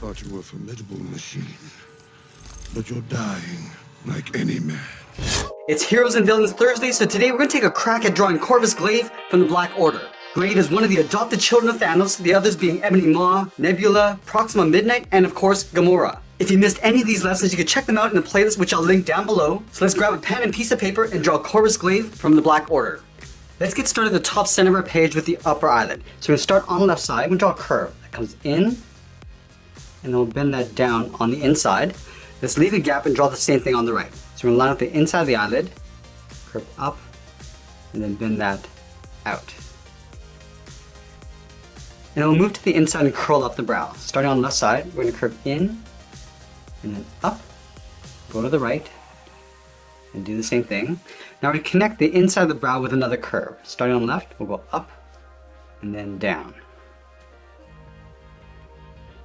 thought you were a formidable machine, but you're dying like any man. It's Heroes and Villains Thursday, so today we're going to take a crack at drawing Corvus Glaive from the Black Order. Glaive is one of the adopted children of Thanos, the others being Ebony Maw, Nebula, Proxima Midnight, and of course, Gamora. If you missed any of these lessons, you can check them out in the playlist, which I'll link down below. So let's grab a pen and piece of paper and draw Corvus Glaive from the Black Order. Let's get started at the top center of our page with the upper eyelid. So we're going to start on the left side. We're going to draw a curve that comes in, and then we'll bend that down on the inside. Let's leave a gap and draw the same thing on the right. So we're going to line up the inside of the eyelid, curve up, and then bend that out. And then we'll move to the inside and curl up the brow. Starting on the left side, we're going to curve in, and then up, go to the right, and do the same thing. Now we connect the inside of the brow with another curve. Starting on the left, we'll go up, and then down.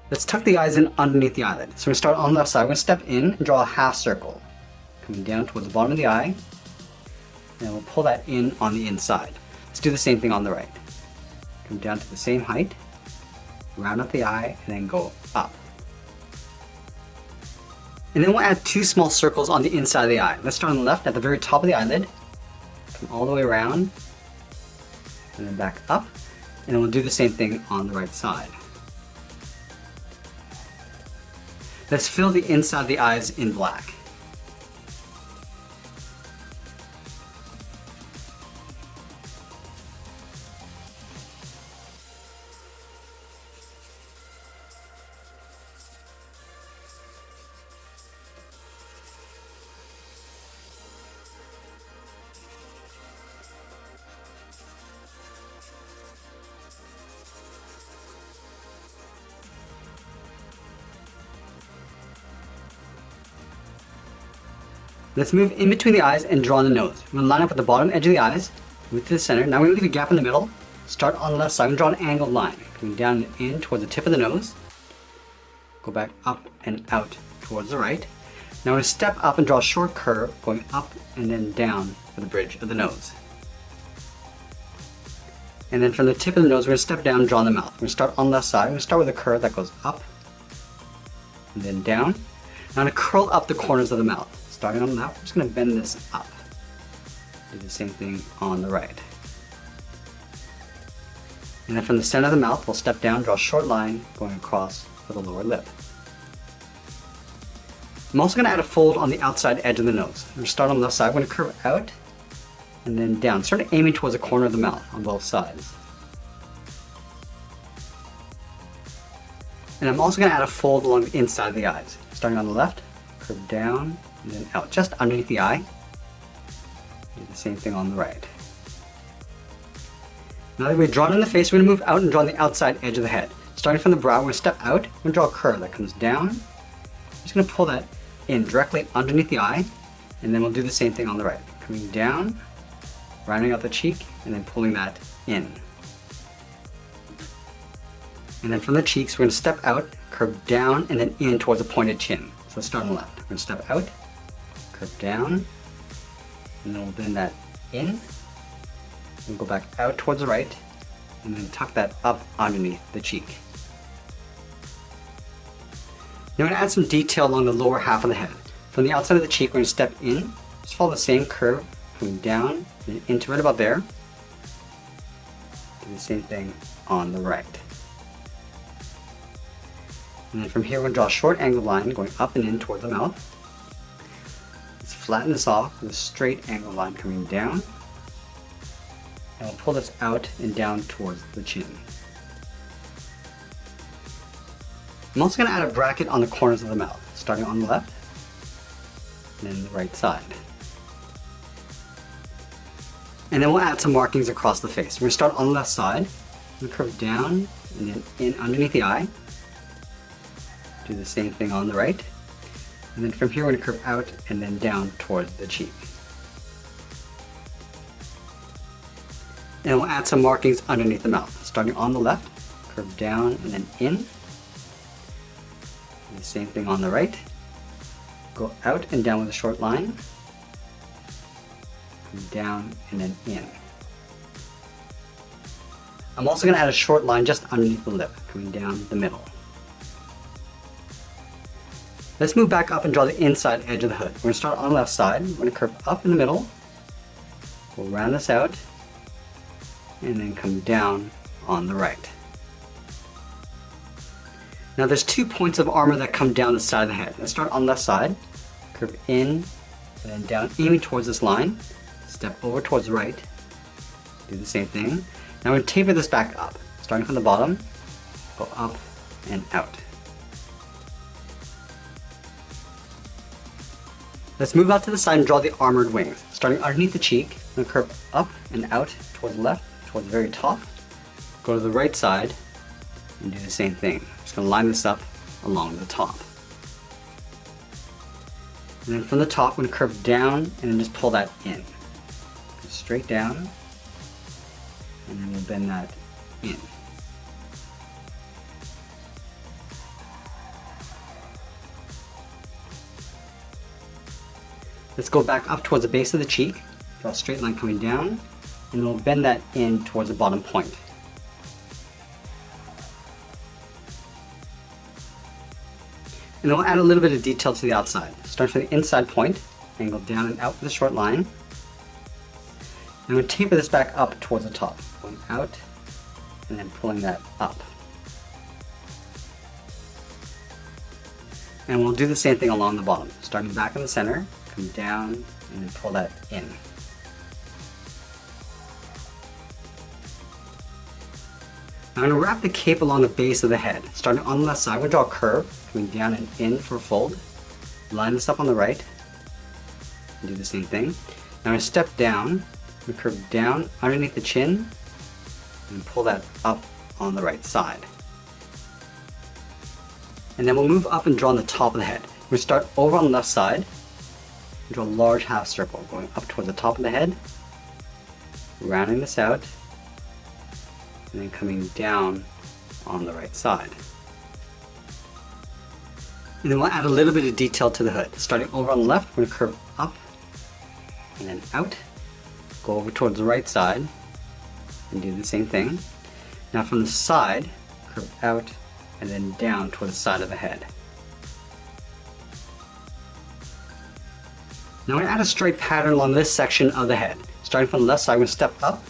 Let's tuck the eyes in underneath the eyelid. So we're going to start on the left side. We're going to step in and draw a half circle, coming down towards the bottom of the eye, and we'll pull that in on the inside. Let's do the same thing on the right. Come down to the same height, round up the eye, and then go up. And then we'll add two small circles on the inside of the eye. Let's start on the left at the very top of the eyelid, come all the way around, and then back up, and then we'll do the same thing on the right side. Let's fill the inside of the eyes in black. Let's move in between the eyes and draw the nose. We're going to line up at the bottom edge of the eyes, move to the center. Now we're going to leave a gap in the middle. Start on the left side and draw an angled line, coming down and in towards the tip of the nose. Go back up and out towards the right. Now we're going to step up and draw a short curve, going up and then down for the bridge of the nose. And then from the tip of the nose, we're going to step down and draw the mouth. We're going to start on the left side. We're going to start with a curve that goes up and then down. Now I'm going to curl up the corners of the mouth. Starting on the left, we're just going to bend this up. Do the same thing on the right. And then from the center of the mouth, we'll step down, draw a short line going across for the lower lip. I'm also going to add a fold on the outside edge of the nose. We're going to start on the left side, we're going to curve out and then down, sort of aiming towards the corner of the mouth on both sides. And I'm also going to add a fold along the inside of the eyes. Starting on the left, curve down, and then out just underneath the eye. Do the same thing on the right. Now that we've drawn in the face, we're going to move out and draw on the outside edge of the head. Starting from the brow, we're going to step out, we're going to draw a curve that comes down. We're just going to pull that in directly underneath the eye, and then we'll do the same thing on the right. Coming down, rounding out the cheek, and then pulling that in. And then from the cheeks, we're going to step out, curve down, and then in towards a pointed chin. So let's start on the left. We're going to step out, curve down, and then we'll bend that in, and go back out towards the right, and then tuck that up underneath the cheek. Now we're going to add some detail along the lower half of the head. From the outside of the cheek, we're going to step in, just follow the same curve, coming down, and into right about there. Do the same thing on the right. And then from here, we're going to draw a short angled line going up and in towards the mouth. Let's flatten this off with a straight angled line coming down. And we'll pull this out and down towards the chin. I'm also going to add a bracket on the corners of the mouth, starting on the left and then the right side. And then we'll add some markings across the face. We're going to start on the left side, we'll curve down and then in underneath the eye. Do the same thing on the right. And then from here we're going to curve out and then down towards the cheek. And we'll add some markings underneath the mouth. Starting on the left, curve down and then in. Do the same thing on the right. Go out and down with a short line. Come down and then in. I'm also going to add a short line just underneath the lip, coming down the middle. Let's move back up and draw the inside edge of the hood. We're going to start on the left side. We're going to curve up in the middle. We'll round this out and then come down on the right. Now there's 2 points of armor that come down the side of the head. Let's start on the left side, curve in and then down, aiming towards this line. Step over towards the right, do the same thing. Now we're going to taper this back up, starting from the bottom, go up and out. Let's move out to the side and draw the armored wings. Starting underneath the cheek, I'm going to curve up and out towards the left, towards the very top. Go to the right side and do the same thing. Just going to line this up along the top. And then from the top, I'm going to curve down and then just pull that in. Go straight down, and then we'll bend that in. Let's go back up towards the base of the cheek, draw a straight line coming down, and we'll bend that in towards the bottom point. And then we'll add a little bit of detail to the outside. Start from the inside point, angle down and out with a short line. And we'll taper this back up towards the top, going out and then pulling that up. And we'll do the same thing along the bottom, starting back in the center, come down and then pull that in. Now I'm going to wrap the cape along the base of the head. Starting on the left side, we'll draw a curve, coming down and in for a fold. Line this up on the right, and do the same thing. Now I'm going to step down, and curve down underneath the chin, and pull that up on the right side. And then we'll move up and draw on the top of the head. We'll start over on the left side, and draw a large half circle, going up towards the top of the head, rounding this out, and then coming down on the right side. And then we'll add a little bit of detail to the hood. Starting over on the left, we're going to curve up and then out, go over towards the right side, and do the same thing. Now from the side, curve out and then down toward the side of the head. Now we're going to add a stripe pattern along this section of the head. Starting from the left side, we're going to step up,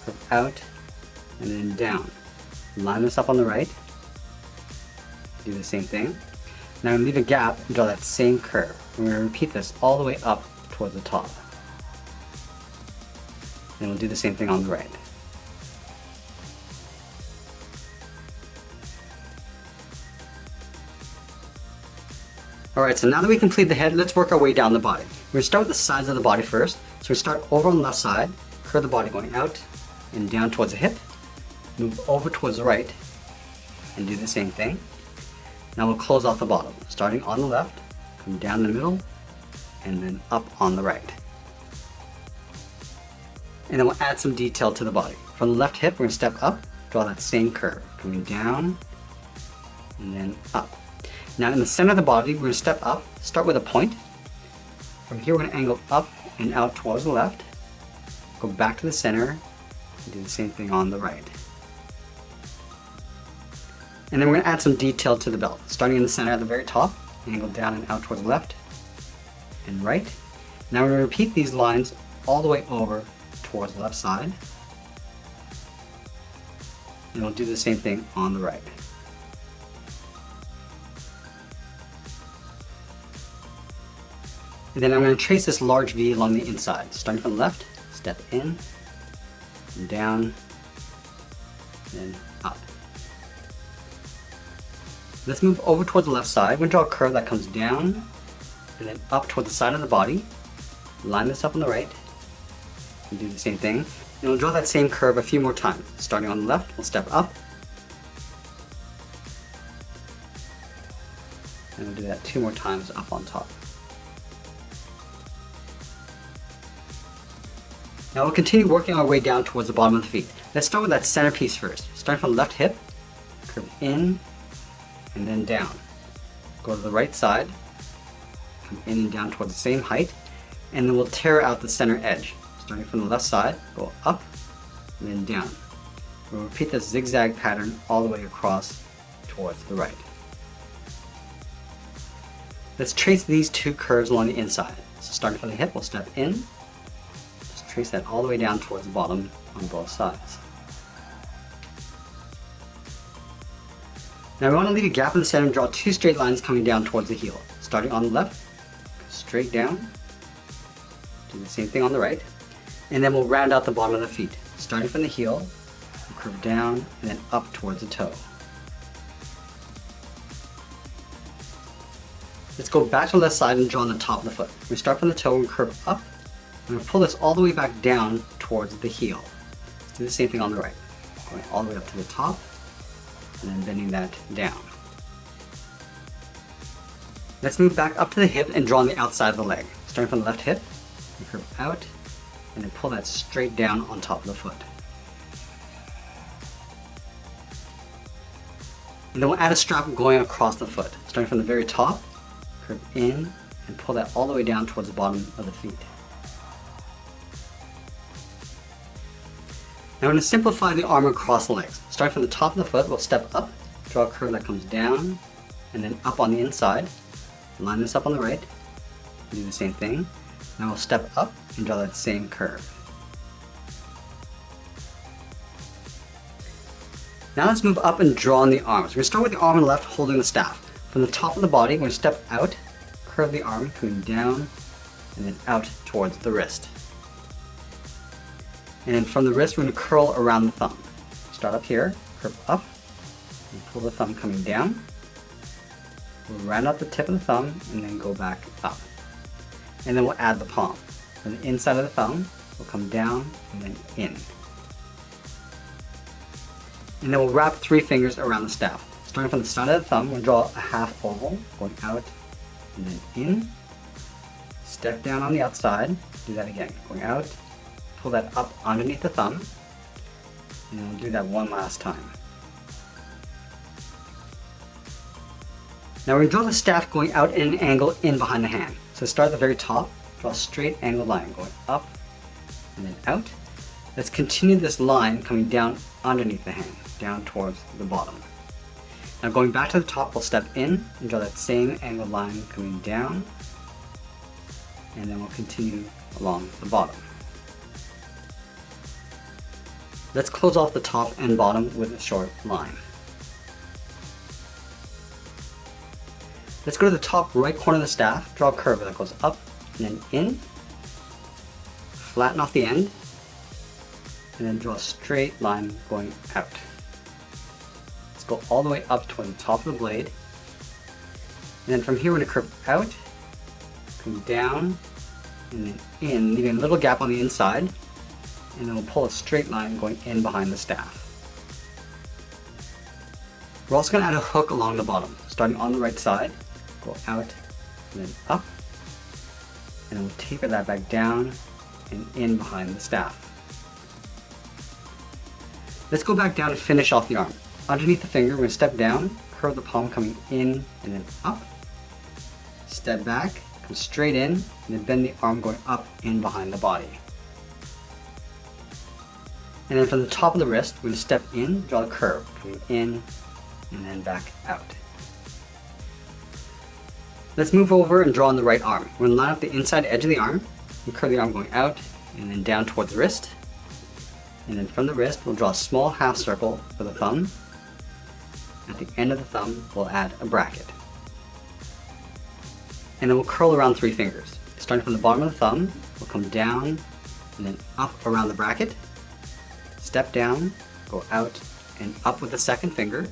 curve out, and then down. Line this up on the right, do the same thing. Now I'm going to leave a gap and draw that same curve. We're going to repeat this all the way up towards the top. And we'll do the same thing on the right. Alright, so now that we complete the head, let's work our way down the body. We're going to start with the sides of the body first. So we start over on the left side, curve the body going out and down towards the hip, move over towards the right, and do the same thing. Now we'll close off the bottom, starting on the left, come down the middle, and then up on the right. And then we'll add some detail to the body. From the left hip, we're going to step up, draw that same curve, coming down, and then up. Now in the center of the body, we're going to step up, start with a point. From here, we're going to angle up and out towards the left, go back to the center, and do the same thing on the right. And then we're going to add some detail to the belt. Starting in the center at the very top, angle down and out towards the left and right. Now we're going to repeat these lines all the way over towards the left side. And we'll do the same thing on the right. And then I'm going to trace this large V along the inside. Starting from the left, step in, and down, and up. Let's move over towards the left side. We're going to draw a curve that comes down and then up toward the side of the body. Line this up on the right and do the same thing. And we'll draw that same curve a few more times. Starting on the left, we'll step up. And we'll do that 2 more times up on top. Now we'll continue working our way down towards the bottom of the feet. Let's start with that centerpiece first. Starting from the left hip, curve in, and then down. Go to the right side, come in and down towards the same height, and then we'll tear out the center edge. Starting from the left side, go up, and then down. We'll repeat this zigzag pattern all the way across towards the right. Let's trace these two curves along the inside. So starting from the hip, we'll step in, just trace that all the way down towards the bottom on both sides. Now we want to leave a gap in the center and draw two straight lines coming down towards the heel. Starting on the left, straight down, do the same thing on the right, and then we'll round out the bottom of the feet. Starting from the heel, we'll curve down and then up towards the toe. Let's go back to the left side and draw on the top of the foot. We start from the toe and curve up, and we'll pull this all the way back down towards the heel. Let's do the same thing on the right, going all the way up to the top, and then bending that down. Let's move back up to the hip and draw on the outside of the leg. Starting from the left hip, we curve out, and then pull that straight down on top of the foot. And then we'll add a strap going across the foot. Starting from the very top, curve in, and pull that all the way down towards the bottom of the feet. Now we're going to simplify the arm across the legs. Starting from the top of the foot, we'll step up, draw a curve that comes down, and then up on the inside. Line this up on the right, do the same thing. Now we'll step up and draw that same curve. Now let's move up and draw on the arms. We're going to start with the arm on the left holding the staff. From the top of the body, we're going to step out, curve the arm, coming down, and then out towards the wrist. And then from the wrist, we're going to curl around the thumb. Start up here, curve up, and pull the thumb coming down. We'll round out the tip of the thumb and then go back up. And then we'll add the palm. From the inside of the thumb, we'll come down and then in. And then we'll wrap 3 fingers around the staff. Starting from the side of the thumb, we'll draw a half oval, going out and then in. Step down on the outside, do that again, going out, pull that up underneath the thumb, and we'll do that one last time. Now we're going to draw the staff going out in an angle in behind the hand. So start at the very top, draw a straight angled line going up and then out. Let's continue this line coming down underneath the hand, down towards the bottom. Now going back to the top, we'll step in and draw that same angled line coming down, and then we'll continue along the bottom. Let's close off the top and bottom with a short line. Let's go to the top right corner of the staff, draw a curve that goes up and then in, flatten off the end, and then draw a straight line going out. Let's go all the way up toward the top of the blade. And then from here we're going to curve out, come down, and then in, leaving a little gap on the inside, and then we'll pull a straight line going in behind the staff. We're also going to add a hook along the bottom, starting on the right side, go out and then up, and then we'll taper that back down and in behind the staff. Let's go back down and finish off the arm. Underneath the finger, we're going to step down, curve the palm coming in and then up, step back, come straight in, and then bend the arm going up in behind the body. And then from the top of the wrist, we're going to step in, draw a curve, coming in and then back out. Let's move over and draw on the right arm. We're going to line up the inside edge of the arm and curve the arm going out and then down towards the wrist. And then from the wrist, we'll draw a small half circle for the thumb. At the end of the thumb, we'll add a bracket. And then we'll curl around 3 fingers. Starting from the bottom of the thumb, we'll come down and then up around the bracket. Step down, go out and up with the second finger.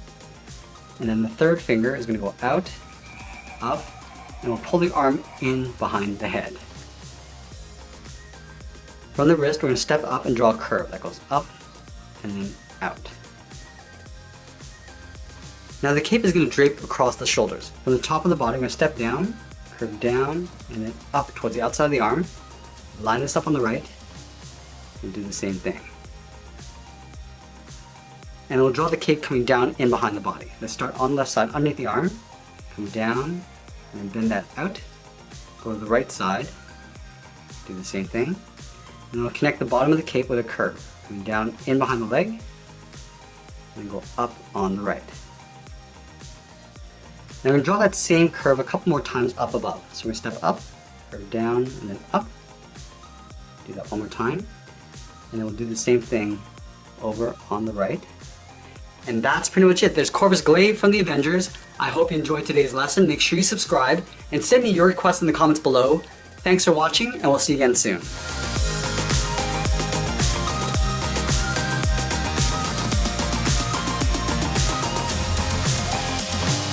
And then the third finger is going to go out, up, and we'll pull the arm in behind the head. From the wrist, we're going to step up and draw a curve that goes up and then out. Now the cape is going to drape across the shoulders. From the top of the body, we're going to step down, curve down, and then up towards the outside of the arm. Line this up on the right, and do the same thing. And we'll draw the cape coming down in behind the body. Let's start on the left side, underneath the arm, come down, and then bend that out, go to the right side, do the same thing. And we'll connect the bottom of the cape with a curve, coming down in behind the leg, and go up on the right. Now we're gonna draw that same curve a couple more times up above. So we're gonna step up, curve down, and then up. Do that one more time. And then we'll do the same thing over on the right. And that's pretty much it. There's Corvus Glaive from the Avengers. I hope you enjoyed today's lesson. Make sure you subscribe and send me your requests in the comments below. Thanks for watching, and we'll see you again soon.